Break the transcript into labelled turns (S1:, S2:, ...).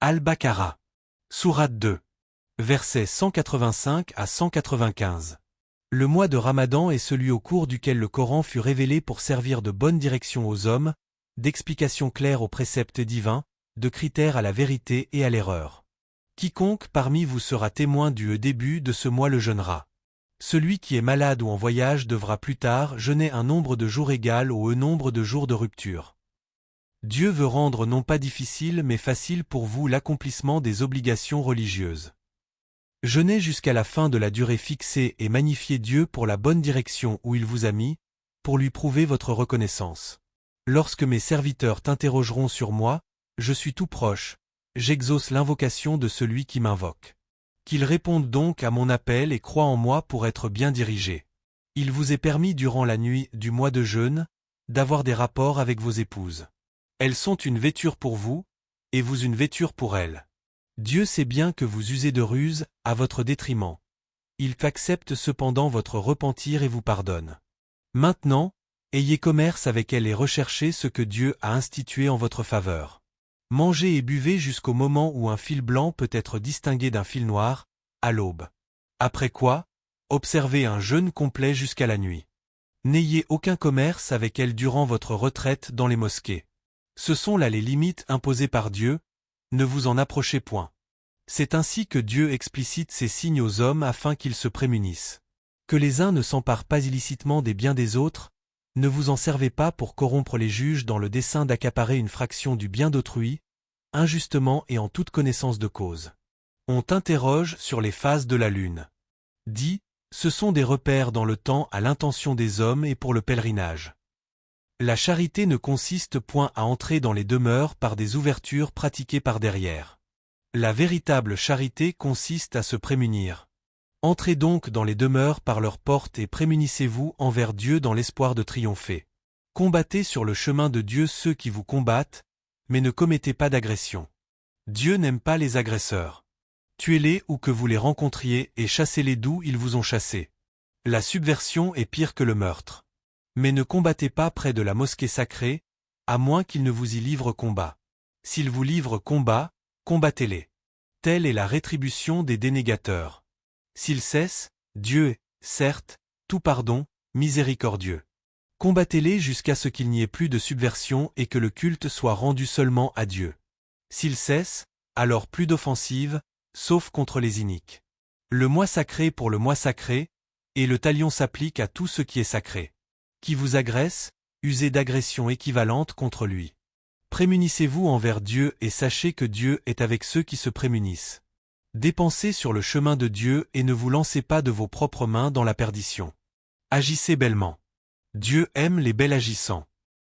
S1: Al-Baqarah. Sourate 2. Versets 185 à 195. Le mois de Ramadan est celui au cours duquel le Coran fut révélé pour servir de bonne direction aux hommes, d'explications claires aux préceptes divins, de critères à la vérité et à l'erreur. Quiconque parmi vous sera témoin du début de ce mois le jeûnera. Celui qui est malade ou en voyage devra plus tard jeûner un nombre de jours égal au nombre de jours de rupture. Dieu veut rendre non pas difficile mais facile pour vous l'accomplissement des obligations religieuses. Jeûnez jusqu'à la fin de la durée fixée et magnifiez Dieu pour la bonne direction où il vous a mis, pour lui prouver votre reconnaissance. Lorsque mes serviteurs t'interrogeront sur moi, je suis tout proche, j'exauce l'invocation de celui qui m'invoque. Qu'ils répondent donc à mon appel et croient en moi pour être bien dirigés. Il vous est permis durant la nuit du mois de jeûne, d'avoir des rapports avec vos épouses. Elles sont une vêture pour vous, et vous une vêture pour elles. Dieu sait bien que vous usez de ruse, à votre détriment. Il accepte cependant votre repentir et vous pardonne. Maintenant, ayez commerce avec elles et recherchez ce que Dieu a institué en votre faveur. Mangez et buvez jusqu'au moment où un fil blanc peut être distingué d'un fil noir, à l'aube. Après quoi, observez un jeûne complet jusqu'à la nuit. N'ayez aucun commerce avec elles durant votre retraite dans les mosquées. Ce sont là les limites imposées par Dieu, ne vous en approchez point. C'est ainsi que Dieu explicite ces signes aux hommes afin qu'ils se prémunissent. Que les uns ne s'emparent pas illicitement des biens des autres, ne vous en servez pas pour corrompre les juges dans le dessein d'accaparer une fraction du bien d'autrui, injustement et en toute connaissance de cause. On t'interroge sur les phases de la lune. Dis, ce sont des repères dans le temps à l'intention des hommes et pour le pèlerinage. La charité ne consiste point à entrer dans les demeures par des ouvertures pratiquées par derrière. La véritable charité consiste à se prémunir. Entrez donc dans les demeures par leurs portes et prémunissez-vous envers Dieu dans l'espoir de triompher. Combattez sur le chemin de Dieu ceux qui vous combattent, mais ne commettez pas d'agression. Dieu n'aime pas les agresseurs. Tuez-les où que vous les rencontriez et chassez-les d'où ils vous ont chassés. La subversion est pire que le meurtre. Mais ne combattez pas près de la mosquée sacrée, à moins qu'ils ne vous y livrent combat. S'ils vous livrent combat, combattez-les. Telle est la rétribution des dénégateurs. S'ils cessent, Dieu est, certes, tout pardon, miséricordieux. Combattez-les jusqu'à ce qu'il n'y ait plus de subversion et que le culte soit rendu seulement à Dieu. S'ils cessent, alors plus d'offensive, sauf contre les iniques. Le mois sacré pour le mois sacré, et le talion s'applique à tout ce qui est sacré. Qui vous agresse, usez d'agressions équivalentes contre lui. Prémunissez-vous envers Dieu et sachez que Dieu est avec ceux qui se prémunissent. Dépensez sur le chemin de Dieu et ne vous lancez pas de vos propres mains dans la perdition. Agissez bellement. Dieu aime les bel agissants.